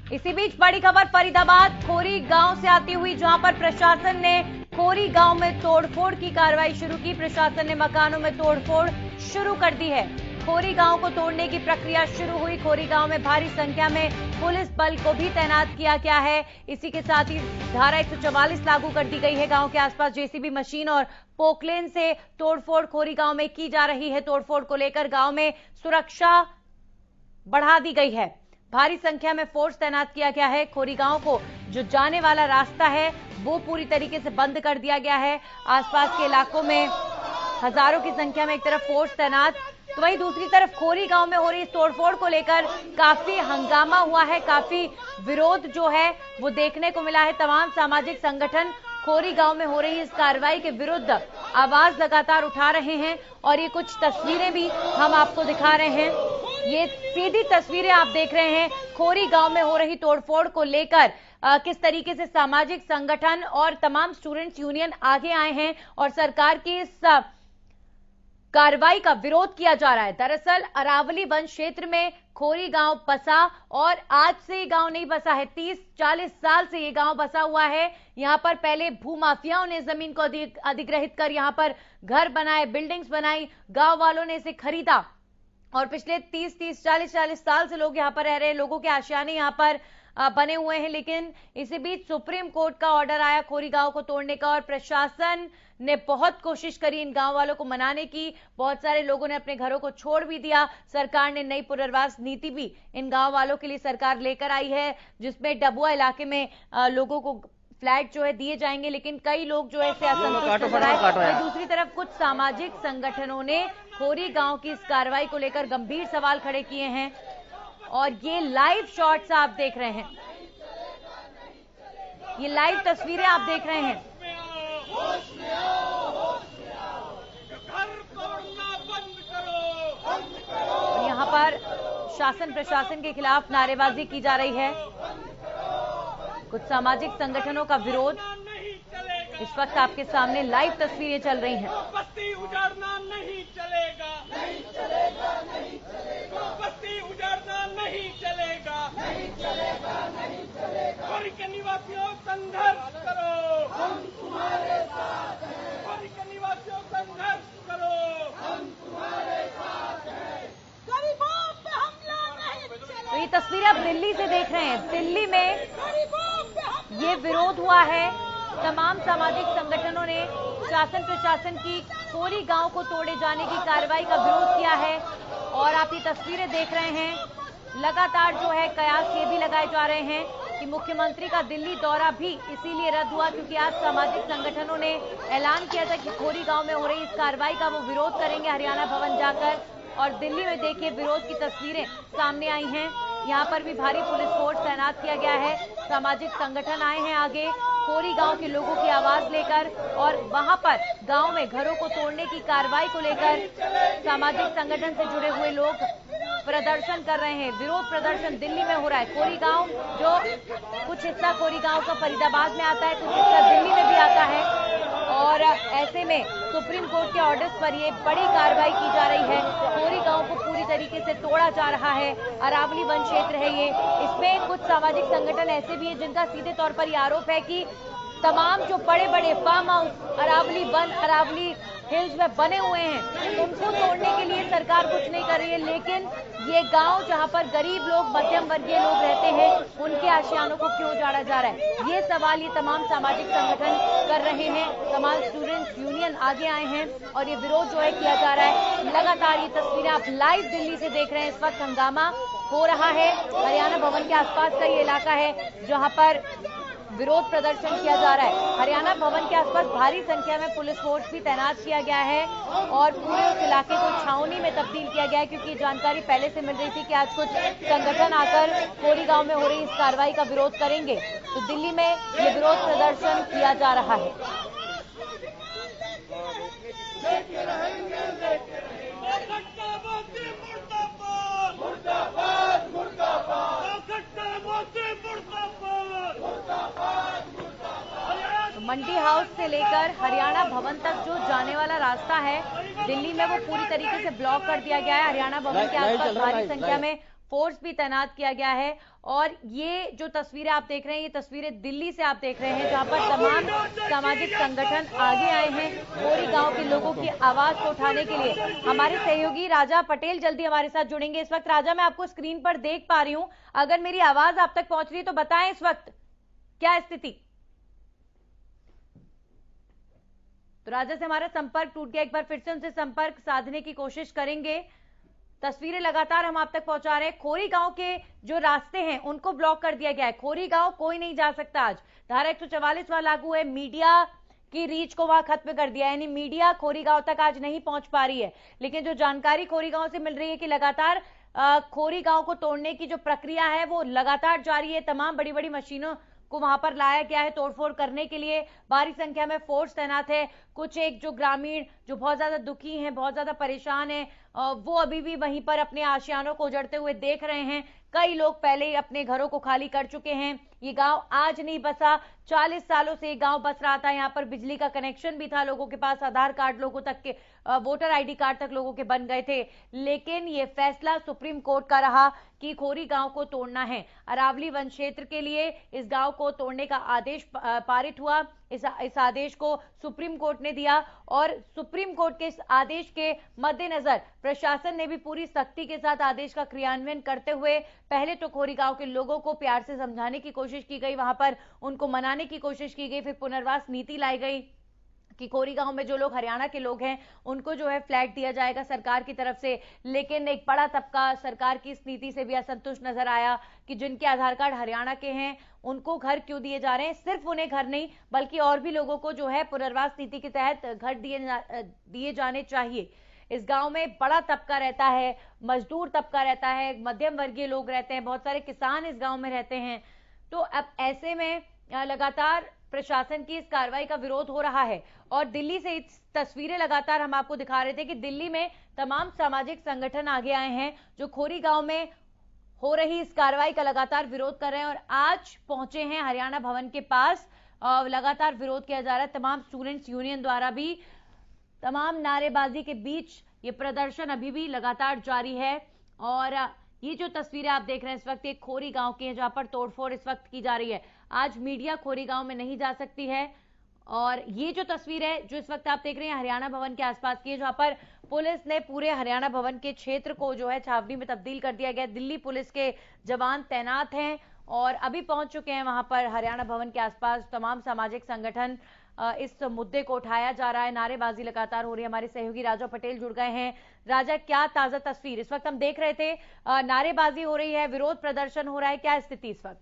इसी बीच बड़ी खबर फरीदाबाद खोरी गांव से आती हुई, जहां पर प्रशासन ने खोरी गांव में तोड़फोड़ की कार्रवाई शुरू की। प्रशासन ने मकानों में तोड़फोड़ शुरू कर दी है। खोरी गांव को तोड़ने की प्रक्रिया शुरू हुई। खोरी गांव में भारी संख्या में पुलिस बल को भी तैनात किया गया है। इसी के साथ ही धारा 144 लागू कर दी गई है। गांव के आसपास जेसीबी मशीन और पोकलेन से तोड़फोड़ खोरी गांव में की जा रही है। तोड़फोड़ को लेकर गांव में सुरक्षा बढ़ा दी गई है। भारी संख्या में फोर्स तैनात किया गया है। खोरी गांव को जो जाने वाला रास्ता है वो पूरी तरीके से बंद कर दिया गया है। आसपास के इलाकों में हजारों की संख्या में एक तरफ फोर्स तैनात, तो वहीं दूसरी तरफ खोरी गांव में हो रही इस तोड़फोड़ को लेकर काफी हंगामा हुआ है। काफी विरोध जो है वो देखने को मिला है। तमाम सामाजिक संगठन खोरी गांव में हो रही इस कार्रवाई के विरुद्ध आवाज लगातार उठा रहे हैं और ये कुछ तस्वीरें भी हम आपको दिखा रहे हैं। ये सीधी तस्वीरें आप देख रहे हैं खोरी गांव में हो रही तोड़फोड़ को लेकर किस तरीके से सामाजिक संगठन और तमाम स्टूडेंट्स यूनियन आगे आए हैं और सरकार की इस कार्रवाई का विरोध किया जा रहा है। दरअसल अरावली वन क्षेत्र में खोरी गांव बसा और आज से ये गांव नहीं बसा है, 30-40 साल से ये गांव बसा हुआ है। यहां पर पहले भूमाफियाओं ने जमीन को अधिग्रहित कर यहां पर घर बनाए, बिल्डिंग्स बनाई, गांव वालों ने इसे खरीदा और पिछले 30-40 साल से लोग यहां पर रह रहे हैं। लोगों के आशियाने यहां पर बने हुए हैं। लेकिन इसी बीच सुप्रीम कोर्ट का ऑर्डर आया खोरी गांव को तोड़ने का और प्रशासन ने बहुत कोशिश करी इन गांव वालों को मनाने की। बहुत सारे लोगों ने अपने घरों को छोड़ भी दिया। सरकार ने नई पुनर्वास नीति भी इन गांव वालों के लिए सरकार लेकर आई है, जिसमें डबुआ इलाके में लोगों को फ्लैट जो है दिए जाएंगे। लेकिन कई लोग जो है इससे असंतुष्ट नजर आए। दूसरी तरफ कुछ सामाजिक संगठनों ने खोरी गांव की इस कार्रवाई को लेकर गंभीर सवाल खड़े किए हैं और ये लाइव शॉट्स आप देख रहे हैं, ये लाइव तस्वीरें आप देख रहे हैं। और यहां पर शासन प्रशासन के खिलाफ नारेबाजी की जा रही है। कुछ सामाजिक संगठनों का विरोध, इस वक्त आपके सामने लाइव तस्वीरें चल रही हैं। बस्ती उजाड़ना नहीं चलेगा, नहीं चलेगा, नहीं चलेगा। बस्ती उजाड़ना नहीं चलेगा, नहीं चलेगा, नहीं चलेगा। खोरी के निवासियों संघर्ष करो, हम तुम्हारे साथ हैं। खोरी के निवासियों संघर्ष करो, हम तुम्हारे साथ हैं। गरीबों पे हमला नहीं चलेगा। तो ये तस्वीरें आप दिल्ली से देख रहे हैं। दिल्ली में ये विरोध हुआ है। तमाम सामाजिक संगठनों ने शासन प्रशासन की खोरी गांव को तोड़े जाने की कार्रवाई का विरोध किया है और आप ये तस्वीरें देख रहे हैं। लगातार जो है कयास ये भी लगाए जा रहे हैं कि मुख्यमंत्री का दिल्ली दौरा भी इसीलिए रद्द हुआ क्योंकि आज सामाजिक संगठनों ने ऐलान किया था कि खोरी गांव में हो रही इस कार्रवाई का वो विरोध करेंगे हरियाणा भवन जाकर। और दिल्ली में देखिए विरोध की तस्वीरें सामने आई हैं। यहाँ पर भी भारी पुलिस फोर्स तैनात किया गया है। सामाजिक संगठन आए हैं आगे खोरी गांव के लोगों की आवाज लेकर और वहां पर गांव में घरों को तोड़ने की कार्रवाई को लेकर सामाजिक संगठन से जुड़े हुए लोग प्रदर्शन कर रहे हैं। विरोध प्रदर्शन दिल्ली में हो रहा है। खोरी गांव जो कुछ हिस्सा खोरी गांव का फरीदाबाद में आता है, कुछ हिस्सा दिल्ली में भी आता है और ऐसे में सुप्रीम कोर्ट के ऑर्डर्स पर ये बड़ी कार्रवाई की जा रही है। खोरी गांव को पूरी तरीके से तोड़ा जा रहा है। अरावली वन क्षेत्र है ये। इसमें कुछ सामाजिक संगठन ऐसे भी हैं जिनका सीधे तौर पर यह आरोप है कि तमाम जो बड़े बड़े फार्म हाउस अरावली वन, अरावली हिल्स में बने हुए हैं, उनको तोड़ने के लिए सरकार कुछ नहीं कर रही है। लेकिन ये गांव जहां पर गरीब लोग, मध्यम वर्गीय लोग रहते हैं, उनके आशियानों को क्यों उजाड़ा जा रहा है, ये सवाल ये तमाम सामाजिक संगठन कर रहे हैं। तमाम स्टूडेंट्स यूनियन आगे आए हैं और ये विरोध जो है किया जा रहा है। लगातार ये तस्वीरें आप लाइव दिल्ली से देख रहे हैं। इस वक्त हंगामा हो रहा है। हरियाणा भवन के आसपास का ये इलाका है जहां पर विरोध प्रदर्शन किया जा रहा है। हरियाणा भवन के आसपास भारी संख्या में पुलिस फोर्स भी तैनात किया गया है और पूरे उस इलाके को छावनी में तब्दील किया गया है क्योंकि जानकारी पहले से मिल रही थी कि आज कुछ संगठन आकर खोरी गांव में हो रही इस कार्रवाई का विरोध करेंगे। तो दिल्ली में ये विरोध प्रदर्शन किया जा रहा है। मंडी हाउस से लेकर हरियाणा भवन तक जो जाने वाला रास्ता है दिल्ली में, वो पूरी तरीके से ब्लॉक कर दिया गया है। हरियाणा भवन के आसपास भारी संख्या में फोर्स भी तैनात किया गया है। और ये जो तस्वीरें आप देख रहे हैं, ये तस्वीरें दिल्ली से आप देख रहे हैं, जहां पर तमाम सामाजिक संगठन आगे आए हैं खोरी गांव के लोगों की आवाज को उठाने के लिए। हमारे सहयोगी राजा पटेल जल्दी हमारे साथ जुड़ेंगे। इस वक्त राजा, मैं आपको स्क्रीन पर देख पा रही हूं, अगर मेरी आवाज आप तक पहुंच रही है तो बताएं इस वक्त क्या स्थिति। तो राजा से हमारा संपर्क टूट गया, एक बार फिर से उनसे संपर्क साधने की कोशिश करेंगे। तस्वीरें लगातार हम आप तक पहुंचा रहे हैं। खोरी गांव के जो रास्ते हैं उनको ब्लॉक कर दिया गया है। खोरी गांव कोई नहीं जा सकता। आज धारा 144 वहां लागू है। मीडिया की रीच को वहां खत्म कर दिया है, यानी मीडिया खोरी गांव तक आज नहीं पहुंच पा रही है। लेकिन जो जानकारी खोरी गांव से मिल रही है कि लगातार खोरी गांव को तोड़ने की जो प्रक्रिया है वो लगातार जारी है। तमाम बड़ी बड़ी मशीनों को वहां पर लाया गया है तोड़फोड़ करने के लिए। भारी संख्या में फोर्स तैनात है। कुछ एक जो ग्रामीण जो बहुत ज्यादा दुखी हैं, बहुत ज्यादा परेशान हैं, वो अभी भी वहीं पर अपने आशियानों को उजड़ते हुए देख रहे हैं। कई लोग पहले ही अपने घरों को खाली कर चुके हैं। ये गांव आज नहीं बसा, 40 सालों से ये गांव बस रहा था। यहाँ पर बिजली का कनेक्शन भी था लोगों के पास, आधार कार्ड लोगों तक के, वोटर आईडी कार्ड तक लोगों के बन गए थे। लेकिन ये फैसला सुप्रीम कोर्ट का रहा कि खोरी गांव को तोड़ना है। अरावली वन क्षेत्र के लिए इस गांव को तोड़ने का आदेश पारित हुआ। इस आदेश को सुप्रीम कोर्ट ने दिया और सुप्रीम कोर्ट के इस आदेश के मद्देनजर प्रशासन ने भी पूरी सख्ती के साथ आदेश का क्रियान्वयन करते हुए पहले तो खोरी गांव के लोगों को प्यार से समझाने की कोशिश की गई, वहां पर उनको मनाने की कोशिश की गई, फिर पुनर्वास नीति लाई गई कि खोरी गांव में जो लोग हरियाणा के लोग हैं उनको जो है फ्लैट दिया जाएगा सरकार की तरफ से। लेकिन एक बड़ा तबका सरकार की इस नीति से भी असंतुष्ट नजर आया कि जिनके आधार कार्ड हरियाणा के हैं उनको घर क्यों दिए जा रहे हैं। सिर्फ उन्हें घर नहीं बल्कि और भी लोगों को जो है पुनर्वास नीति के तहत घर दिए जाने चाहिए। इस गांव में बड़ा तबका रहता है, मजदूर तबका रहता है, मध्यम वर्गीय लोग रहते हैं, बहुत सारे किसान इस गांव में रहते हैं। तो अब ऐसे में लगातार प्रशासन की इस कार्रवाई का विरोध हो रहा है। और दिल्ली से इस तस्वीरें लगातार हम आपको दिखा रहे थे कि दिल्ली में तमाम सामाजिक संगठन आगे आए हैं जो खोरी गांव में हो रही इस कार्रवाई का लगातार विरोध कर रहे हैं और आज पहुंचे हैं हरियाणा भवन के पास। लगातार विरोध किया जा रहा है। तमाम स्टूडेंट्स यूनियन द्वारा भी तमाम नारेबाजी के बीच ये प्रदर्शन अभी भी लगातार जारी है। और ये जो तस्वीरें आप देख रहे हैं इस वक्त एक खोरी गांव की है जहां पर तोड़फोड़ इस वक्त की जा रही है। आज मीडिया खोरी गांव में नहीं जा सकती है। और ये जो तस्वीर है जो इस वक्त आप देख रहे हैं हरियाणा भवन के आसपास की है, जहां पर पुलिस ने पूरे हरियाणा भवन के क्षेत्र को जो है छावनी में तब्दील कर दिया गया। दिल्ली पुलिस के जवान तैनात हैं और अभी पहुंच चुके हैं वहां पर हरियाणा भवन के आसपास। तमाम सामाजिक संगठन इस मुद्दे को उठाया जा रहा है, नारेबाजी लगातार हो रही है। हमारे सहयोगी राजा पटेल जुड़ गए हैं। राजा, क्या ताजा तस्वीर इस वक्त हम देख रहे थे, नारेबाजी हो रही है, विरोध प्रदर्शन हो रहा है, क्या स्थिति इस वक्त?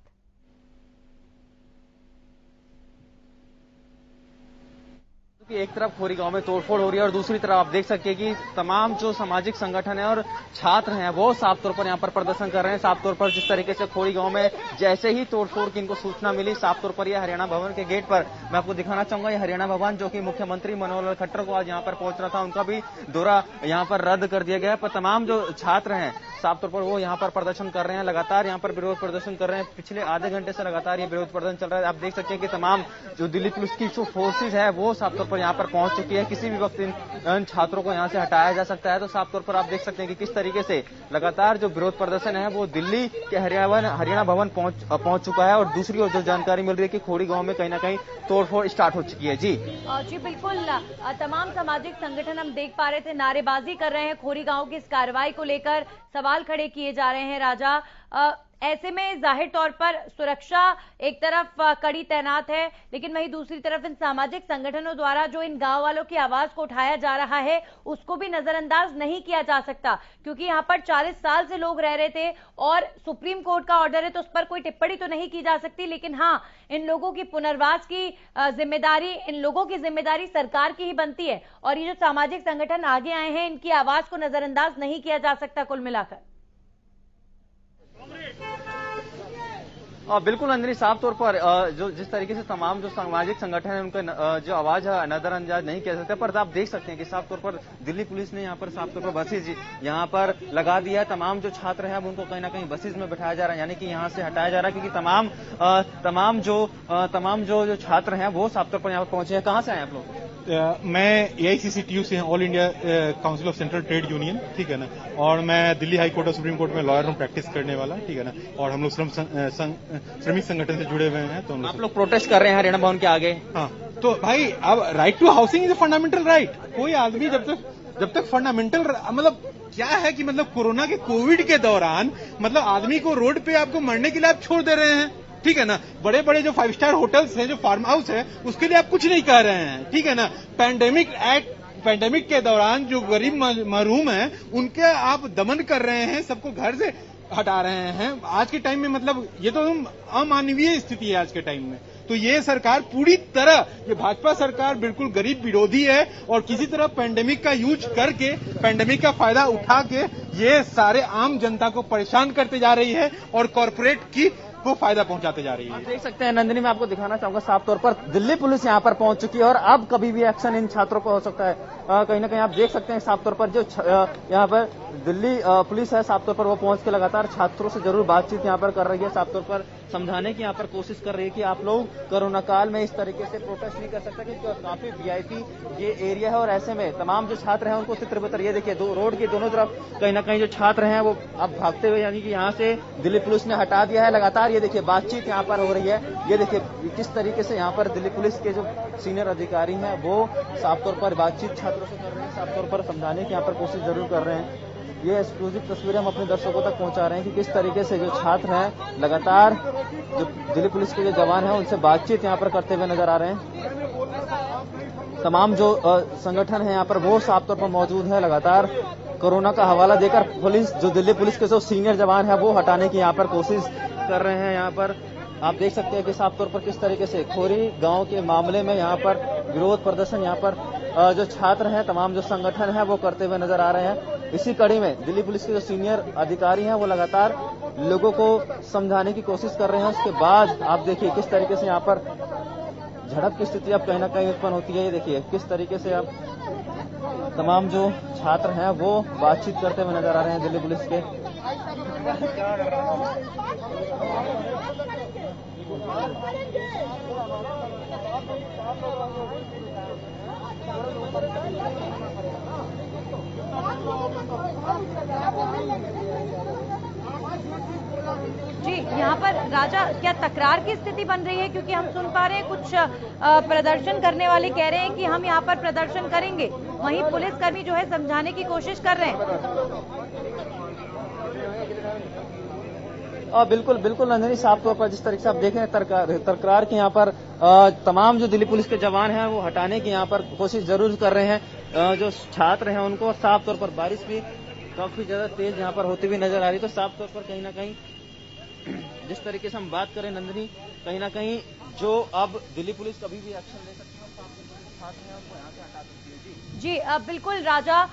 कि एक तरफ खोरी गांव में तोड़फोड़ हो रही है और दूसरी तरफ आप देख सकते हैं कि तमाम जो सामाजिक संगठन है और छात्र हैं वो साफ तौर पर यहां पर प्रदर्शन कर रहे हैं। साफ तौर पर जिस तरीके से खोरी गांव में जैसे ही तोड़फोड़ की इनको सूचना मिली, साफ तौर पर यह हरियाणा भवन के गेट पर मैं आपको दिखाना चाहूंगा। ये हरियाणा भवन जो कि मुख्यमंत्री मनोहर लाल खट्टर को आज यहाँ पर पहुंचना था, उनका भी दौरा यहाँ पर रद्द कर दिया गया। पर तमाम जो छात्र हैं साफ तौर पर वो यहाँ पर प्रदर्शन कर रहे हैं, लगातार यहाँ पर विरोध प्रदर्शन कर रहे हैं। पिछले आधे घंटे से लगातार ये विरोध प्रदर्शन चल रहा है। आप देख सकते हैं कि तमाम जो दिल्ली पुलिस की जो फोर्सेज है वो साफ तौर पर यहाँ पर पहुंच चुकी है। किसी भी वक्त इन छात्रों को यहाँ से हटाया जा सकता है। तो साफ तौर पर आप देख सकते हैं कि किस तरीके से लगातार जो विरोध प्रदर्शन है वो दिल्ली के हरियाणा भवन पहुंच चुका है। और दूसरी ओर जो जानकारी मिल रही है कि खोरी गांव में कहीं ना कहीं तोड़फोड़ स्टार्ट हो चुकी है। जी बिल्कुल, तमाम सामाजिक संगठन हम देख पा रहे थे नारेबाजी कर रहे हैं। खोरी गांव की इस कार्रवाई को लेकर सवाल खड़े किए जा रहे हैं। राजा, ऐसे में जाहिर तौर पर सुरक्षा एक तरफ कड़ी तैनात है, लेकिन वहीं दूसरी तरफ इन सामाजिक संगठनों द्वारा जो इन गांव वालों की आवाज को उठाया जा रहा है उसको भी नजरअंदाज नहीं किया जा सकता, क्योंकि यहां पर 40 साल से लोग रह रहे थे और सुप्रीम कोर्ट का ऑर्डर है तो उस पर कोई टिप्पणी तो नहीं की जा सकती। लेकिन हाँ, इन लोगों की पुनर्वास की जिम्मेदारी, इन लोगों की जिम्मेदारी सरकार की ही बनती है। और ये जो सामाजिक संगठन आगे आए हैं इनकी आवाज को नजरअंदाज नहीं किया जा सकता कुल मिलाकर। बिल्कुल अंजलि, साफ तौर पर जो जिस तरीके से तमाम जो सामाजिक संगठन है उनका जो आवाज है नजरअंदाज नहीं किया सकता। पर आप देख सकते हैं कि साफ तौर पर दिल्ली पुलिस ने यहाँ पर साफ तौर पर बसेज यहाँ पर लगा दिया है। तमाम जो छात्र हैं उनको कहीं ना कहीं बसेज में बैठाया जा रहा है, यानी कि यहाँ से हटाया जा रहा है, क्योंकि तमाम जो छात्र हैं वो साफ तौर पर यहाँ पर पहुंचे हैं। कहाँ से आए आप लोग? मैं AICCTU से all India council of central trade union, ठीक है ना, और मैं दिल्ली हाई कोर्ट और सुप्रीम कोर्ट में लॉयर हूँ, प्रैक्टिस करने वाला, ठीक है ना, और हम लोग श्रमिक संगठन से जुड़े हुए हैं। तो आप लोग प्रोटेस्ट कर रहे हैं हरियाणा भवन के आगे? हाँ, तो भाई अब right to housing is a fundamental right. कोई आदमी जब तक फंडामेंटल मतलब क्या है कि मतलब कोरोना के कोविड के दौरान मतलब आदमी को रोड पे आपको मरने के लिए आप छोड़ दे रहे हैं, ठीक है ना। बड़े बड़े जो 5 स्टार होटल्स हैं, जो फार्म हाउस है, उसके लिए आप कुछ नहीं कह रहे हैं, ठीक है ना। पैंडेमिक के दौरान जो गरीब महरूम हैं उनके आप दमन कर रहे हैं, सबको घर से हटा रहे हैं आज के टाइम में। मतलब ये तो अमानवीय स्थिति है आज के टाइम में। तो ये सरकार पूरी तरह, ये भाजपा सरकार बिल्कुल गरीब विरोधी है और किसी तरह पैंडेमिक का यूज करके, पैंडेमिक का फायदा उठा के ये सारे आम जनता को परेशान करते जा रही है और कॉर्पोरेट को फायदा पहुंचाते जा रही है। आप देख सकते हैं नंदिनी, मैं आपको दिखाना चाहूंगा साफ तौर पर दिल्ली पुलिस यहां पर पहुंच चुकी है और अब कभी भी एक्शन इन छात्रों पर हो सकता है। कहीं ना कहीं आप देख सकते हैं साफ तौर पर जो यहां पर दिल्ली पुलिस है, साफ तौर पर वो पहुंच के लगातार छात्रों से जरूर बातचीत यहां पर कर रही है, साफ तौर पर समझाने की यहां पर कोशिश कर रही है कि आप लोग कोरोना काल में इस तरीके से प्रोटेस्ट नहीं कर सकते, क्योंकि काफी VIP ये एरिया है और ऐसे में तमाम जो छात्र हैं उनको तितर-बितर, ये देखिए रोड के दोनों तरफ कहीं ना कहीं जो छात्र हैं वो अब भागते हुए, यानी कि यहाँ से दिल्ली पुलिस ने हटा दिया है। लगातार ये देखिए बातचीत यहाँ पर हो रही है, ये देखिए किस तरीके से यहाँ पर दिल्ली पुलिस के जो सीनियर अधिकारी हैं वो साफ तौर पर बातचीत छात्रों से कर रहे हैं, साफ तौर पर समझाने की यहाँ पर कोशिश जरूर कर रहे हैं। ये एक्सक्लूसिव तस्वीरें हम अपने दर्शकों तक पहुंचा रहे हैं कि किस तरीके से जो छात्र हैं लगातार जो दिल्ली पुलिस के जो जवान हैं उनसे बातचीत यहाँ पर करते हुए नजर आ रहे हैं। तमाम जो संगठन है यहाँ पर वो साफ तौर पर मौजूद है, लगातार कोरोना का हवाला देकर पुलिस, जो दिल्ली पुलिस के जो सीनियर जवान है वो हटाने की यहाँ पर कोशिश कर रहे हैं। यहाँ पर आप देख सकते हैं कि साफ तौर पर किस तरीके से खोरी गांव के मामले में यहाँ पर विरोध प्रदर्शन यहाँ पर जो छात्र हैं, तमाम जो संगठन है वो करते हुए नजर आ रहे हैं। इसी कड़ी में दिल्ली पुलिस के जो सीनियर अधिकारी हैं वो लगातार लोगों को समझाने की कोशिश कर रहे हैं। उसके बाद आप देखिए किस तरीके से यहाँ पर झड़प की स्थिति अब कहीं ना कहीं उत्पन्न होती है। ये देखिए किस तरीके से अब तमाम जो छात्र हैं वो बातचीत करते हुए नजर आ रहे हैं दिल्ली पुलिस के। जी, यहाँ पर राजा क्या तकरार की स्थिति बन रही है? क्योंकि हम सुन पा रहे हैं कुछ प्रदर्शन करने वाले कह रहे हैं कि हम यहाँ पर प्रदर्शन करेंगे, वहीं पुलिसकर्मी जो है समझाने की कोशिश कर रहे हैं। बिल्कुल बिल्कुल नंदिनी, साफ तौर पर जिस तरीके से आप देख रहे हैं तकरार के यहाँ पर तमाम जो दिल्ली पुलिस के जवान हैं वो हटाने की यहाँ पर कोशिश जरूर कर रहे हैं जो छात्र हैं उनको। साफ तौर पर बारिश भी काफी ज्यादा तेज यहाँ पर होती हुई नजर आ रही है, तो साफ तौर पर कहीं ना कहीं जिस तरीके से हम बात करें नंदिनी, कहीं ना कहीं जो अब दिल्ली पुलिस कभी भी एक्शन ले सकती है, साफ तौर पर छात्र हैं उनको यहाँ से हटा सकती है। जी बिल्कुल राजा,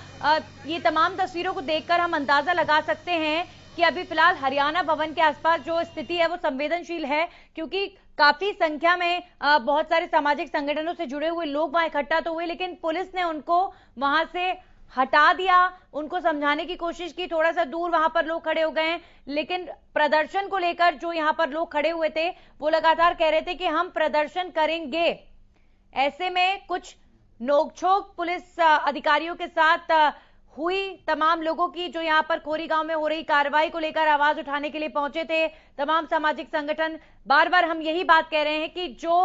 ये तमाम तस्वीरों को देखकर हम अंदाजा लगा सकते हैं कि अभी फिलहाल हरियाणा भवन के आसपास जो स्थिति है वो संवेदनशील है, क्योंकि काफी संख्या में बहुत सारे सामाजिक संगठनों से जुड़े हुए लोग वहां इकट्ठा तो हुए, लेकिन पुलिस ने उनको वहां से हटा दिया, उनको समझाने की कोशिश की। थोड़ा सा दूर वहां पर लोग खड़े हो गए हैं, लेकिन प्रदर्शन को लेकर जो यहां पर लोग खड़े हुए थे वो लगातार कह रहे थे कि हम प्रदर्शन करेंगे। ऐसे में कुछ नोकझोंक पुलिस अधिकारियों के साथ हुई तमाम लोगों की, जो यहां पर खोरी गांव में हो रही कार्रवाई को लेकर आवाज उठाने के लिए पहुंचे थे तमाम सामाजिक संगठन। बार बार हम यही बात कह रहे हैं कि जो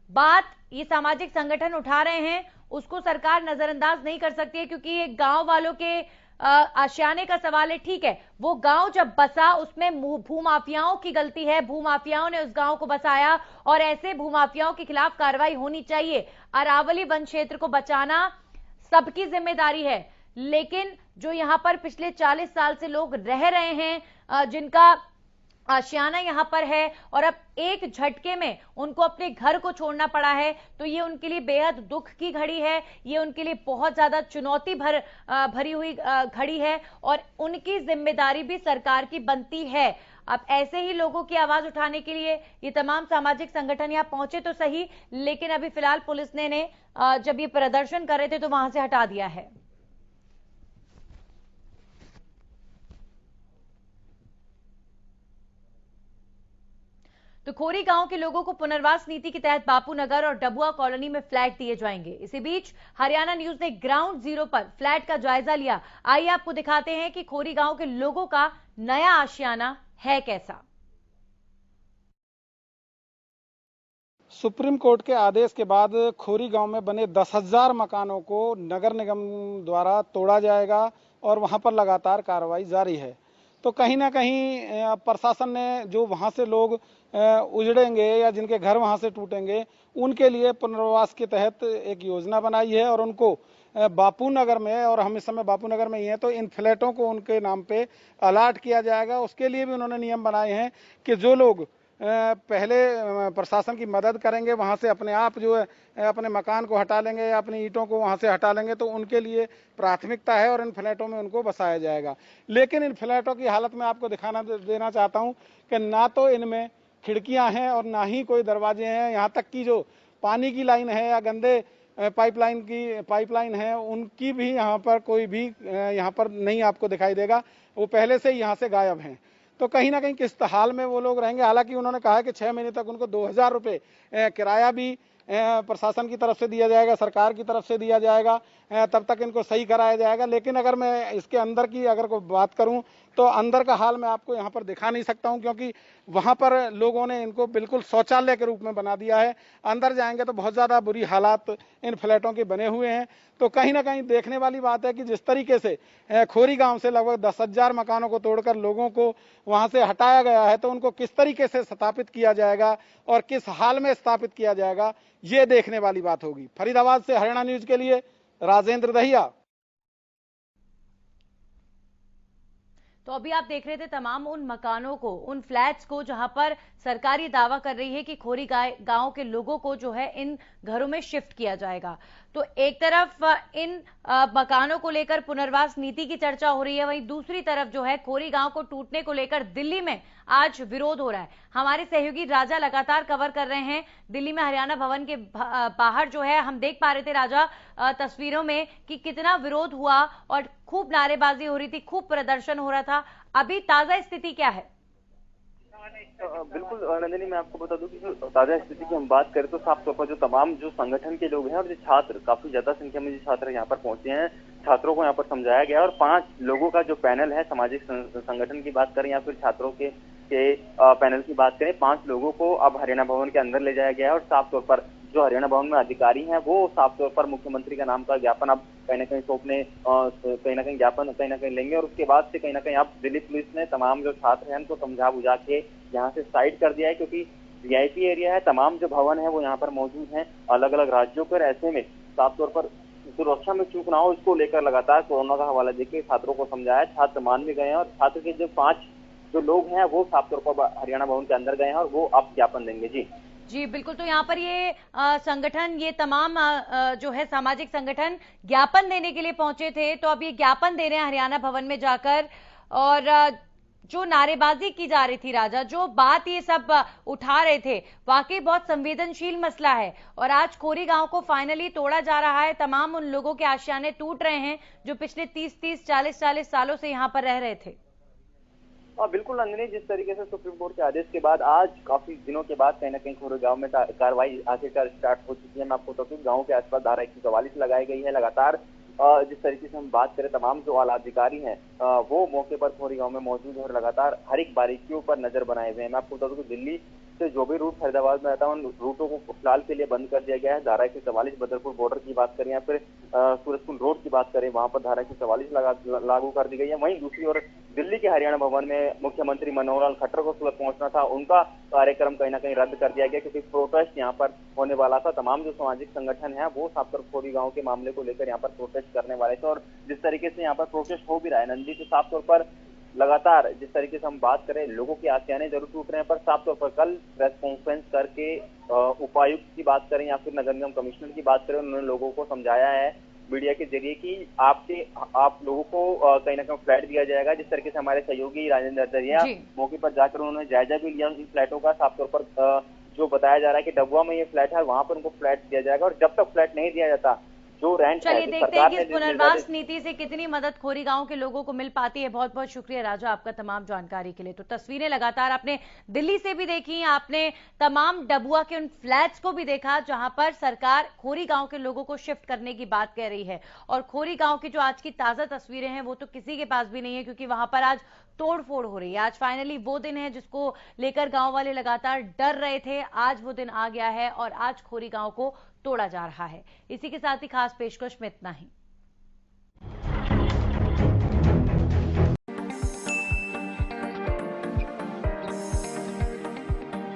बात ये सामाजिक संगठन उठा रहे हैं उसको सरकार नजरअंदाज नहीं कर सकती है, क्योंकि ये गांव वालों के आशियाने का सवाल है। ठीक है, वो गांव जब बसा उसमें भूमाफियाओं की गलती है, भूमाफियाओं ने उस गांव को बसाया और ऐसे भूमाफियाओं के खिलाफ कार्रवाई होनी चाहिए। अरावली वन क्षेत्र को बचाना सबकी जिम्मेदारी है, लेकिन जो यहां पर पिछले 40 साल से लोग रह रहे हैं, जिनका आशियाना यहां पर है और अब एक झटके में उनको अपने घर को छोड़ना पड़ा है, तो ये उनके लिए बेहद दुख की घड़ी है, ये उनके लिए बहुत ज्यादा चुनौती भरी हुई घड़ी है और उनकी जिम्मेदारी भी सरकार की बनती है। अब ऐसे ही लोगों की आवाज उठाने के लिए ये तमाम सामाजिक संगठन यहां पहुंचे तो सही, लेकिन अभी फिलहाल पुलिस ने जब ये प्रदर्शन कर रहे थे तो वहां से हटा दिया है। तो तो खोरी गांव के लोगों को पुनर्वास नीति के तहत बापू नगर और डबुआ कॉलोनी में फ्लैट दिए जाएंगे। इसी बीच हरियाणा न्यूज ने ग्राउंड जीरो पर फ्लैट का जायजा लिया। आइए आपको दिखाते हैं कि खोरी गांव के लोगों का नया आशियाना है कैसा। सुप्रीम कोर्ट के आदेश के बाद खोरी गांव में बने 10,000 मकानों को नगर निगम द्वारा तोड़ा जाएगा और वहां पर लगातार कार्रवाई जारी है। तो कहीं ना कहीं प्रशासन ने जो वहां से लोग उजड़ेंगे या जिनके घर वहां से टूटेंगे उनके लिए पुनर्वास के तहत एक योजना बनाई है और उनको बापू नगर में, और हम इस समय बापू नगर में ही हैं, तो इन फ्लैटों को उनके नाम पे अलाट किया जाएगा। उसके लिए भी उन्होंने नियम बनाए हैं कि जो लोग पहले प्रशासन की मदद करेंगे, वहां से अपने आप जो है अपने मकान को हटा लेंगे या अपनी ईंटों को वहां से हटा लेंगे, तो उनके लिए प्राथमिकता है और इन फ्लैटों में उनको बसाया जाएगा। लेकिन इन फ्लैटों की हालत में आपको दिखाना देना चाहता हूं कि ना तो इनमें खिड़कियां हैं और ना ही कोई दरवाजे हैं। यहाँ तक कि जो पानी की लाइन है या गंदे पाइपलाइन है उनकी भी यहाँ पर कोई भी यहाँ पर नहीं आपको दिखाई देगा, वो पहले से ही यहाँ से गायब हैं। तो कहीं ना कहीं किस हाल में वो लोग रहेंगे। हालांकि उन्होंने कहा कि 6 महीने तक उनको 2,000 रुपये किराया भी प्रशासन की तरफ से दिया जाएगा, सरकार की तरफ से दिया जाएगा, तब तक इनको सही कराया जाएगा। लेकिन अगर मैं इसके अंदर की अगर कोई बात करूं तो अंदर का हाल मैं आपको यहां पर दिखा नहीं सकता हूं, क्योंकि वहां पर लोगों ने इनको बिल्कुल शौचालय के रूप में बना दिया है। अंदर जाएंगे तो बहुत ज्यादा बुरी हालात इन फ्लैटों के बने हुए हैं। तो कहीं ना कहीं देखने वाली बात है कि जिस तरीके से खोरी गांव से लगभग 10,000 मकानों को तोड़कर लोगों को वहां से हटाया गया है, तो उनको किस तरीके से स्थापित किया जाएगा और किस हाल में स्थापित किया जाएगा, ये देखने वाली बात होगी। फरीदाबाद से हरियाणा न्यूज के लिए राजेंद्र दहिया। तो अभी आप देख रहे थे तमाम उन मकानों को, उन फ्लैट्स को जहां पर सरकारी दावा कर रही है कि खोरी गांव के लोगों को जो है इन घरों में शिफ्ट किया जाएगा। तो एक तरफ इन मकानों को लेकर पुनर्वास नीति की चर्चा हो रही है, वहीं दूसरी तरफ जो है खोरी गांव को टूटने को लेकर दिल्ली में आज विरोध हो रहा है। हमारे सहयोगी राजा लगातार कवर कर रहे हैं दिल्ली में हरियाणा भवन के बाहर जो है हम देख पा रहे थे राजा तस्वीरों में कि कितना विरोध हुआ और खूब नारेबाजी हो रही थी, खूब प्रदर्शन हो रहा था। अभी ताजा स्थिति क्या है? बिल्कुल नंदिनी, मैं आपको बता दूं कि जो ताजा स्थिति की हम बात करें तो साफ तौर पर जो तमाम जो संगठन के लोग हैं और जो छात्र, काफी ज्यादा संख्या में जो छात्र यहाँ पर पहुंचे हैं, छात्रों को यहाँ पर समझाया गया और 5 लोगों का जो पैनल है, सामाजिक संगठन की बात करें या फिर छात्रों के पैनल की बात करें, 5 लोगों को अब हरियाणा भवन के अंदर ले जाया गया है और साफ तौर पर जो हरियाणा भवन में अधिकारी हैं वो साफ तौर पर मुख्यमंत्री का नाम का ज्ञापन अब कहीं ना कहीं सौंपने, कहीं ना कहीं ज्ञापन कहीं ना कहीं लेंगे और उसके बाद से कहीं ना कहीं अब दिल्ली पुलिस ने तमाम जो छात्र हैं उनको समझा बुझा के यहाँ से साइड कर दिया है, क्योंकि वीआईपी एरिया है, तमाम जो भवन है वो यहाँ पर मौजूद हैं अलग अलग राज्यों पर। ऐसे में साफ तौर पर सुरक्षा में चूक ना हो, इसको लेकर लगातार कोरोना का हवाला देकर छात्रों को समझाया। छात्र मान भी गए हैं और छात्र के जो 5 जो लोग हैं वो साफ तौर पर हरियाणा भवन के अंदर गए हैं और वो अब ज्ञापन देंगे। जी बिल्कुल। तो यहाँ पर ये संगठन, ये तमाम जो है सामाजिक संगठन ज्ञापन देने के लिए पहुंचे थे, तो अब ये ज्ञापन दे रहे हैं हरियाणा भवन में जाकर। और जो नारेबाजी की जा रही थी राजा, जो बात ये सब उठा रहे थे, वाकई बहुत संवेदनशील मसला है और आज खोरी गांव को फाइनली तोड़ा जा रहा है। तमाम उन लोगों के आशियाने टूट रहे हैं जो पिछले 30-30, 40-40 सालों से यहाँ पर रह रहे थे। बिल्कुल नंदिनी, जिस तरीके से सुप्रीम कोर्ट के आदेश के बाद आज काफी दिनों के बाद कहीं ना कहीं खोरी गांव में कार्रवाई आखिरकार स्टार्ट हो चुकी है। मैं आपको बताऊं गांव के आसपास धारा 144 लगाई गई है। लगातार जिस तरीके से हम बात करें, तमाम जो आला अधिकारी हैं वो मौके पर खोरी गांव में मौजूद है और लगातार हर एक बारीकियों पर नजर बनाए हुए हैं। मैं आपको बता दूं कि दिल्ली से जो भी रूट फरीदाबाद में आता है उन रूटों को फिलहाल के लिए बंद कर दिया गया है। धारा 144 बदरपुर बॉर्डर की बात करें या फिर सूरजकुंड रोड की बात करें, वहां पर धारा 144 लागू कर दी गई है। वहीं दूसरी ओर दिल्ली के हरियाणा भवन में मुख्यमंत्री मनोहर लाल खट्टर को सुबह पहुंचना था, उनका कार्यक्रम कहीं ना कहीं रद्द कर दिया गया क्योंकि प्रोटेस्ट यहाँ पर होने वाला था। तमाम जो सामाजिक संगठन है वो साफ तौर खोरी गांव के मामले को लेकर यहाँ पर प्रोटेस्ट करने वाले थे और जिस तरीके से यहाँ पर प्रोटेस्ट हो भी रहा है नंदी, तो साफ तौर पर लगातार जिस तरीके से हम बात करें, लोगों के आशियाने जरूर टूट रहे हैं, पर साफ तौर पर कल प्रेस कॉन्फ्रेंस करके उपायुक्त की बात करें या फिर नगर निगम कमिश्नर की बात करें, उन्होंने लोगों को समझाया है मीडिया के जरिए कि आप लोगों को कहीं ना कहीं फ्लैट दिया जाएगा। जिस तरीके से हमारे सहयोगी राजेंद्र दरिया मौके पर जाकर उन्होंने जायजा भी लिया इन फ्लैटों का। साफ तौर पर जो बताया जा रहा है कि डबुआ में ये फ्लैट है, वहां पर उनको फ्लैट दिया जाएगा और जब तक फ्लैट नहीं दिया जाता जो रेंट चलिए देखते हैं कि इस पुनर्वास नीति से कितनी मदद खोरी गांव के लोगों को मिल पाती है। बहुत बहुत शुक्रिया राजा आपका तमाम जानकारी के लिए। तो तस्वीरें लगातार आपने दिल्ली से भी देखी, आपने तमाम डबुआ के उन फ्लैट्स को भी देखा जहां पर सरकार खोरी गांव के लोगों को शिफ्ट करने की बात कह रही है। और खोरी गांव की जो आज की ताजा तस्वीरें हैं वो तो किसी के पास भी नहीं है, क्योंकि वहां पर आज तोड़फोड़ हो रही है। आज फाइनली वो दिन है जिसको लेकर गांव वाले लगातार डर रहे थे, आज वो दिन आ गया है और आज खोरी गांव को तोड़ा जा रहा है। इसी के साथ ही खास पेशकश में इतना ही।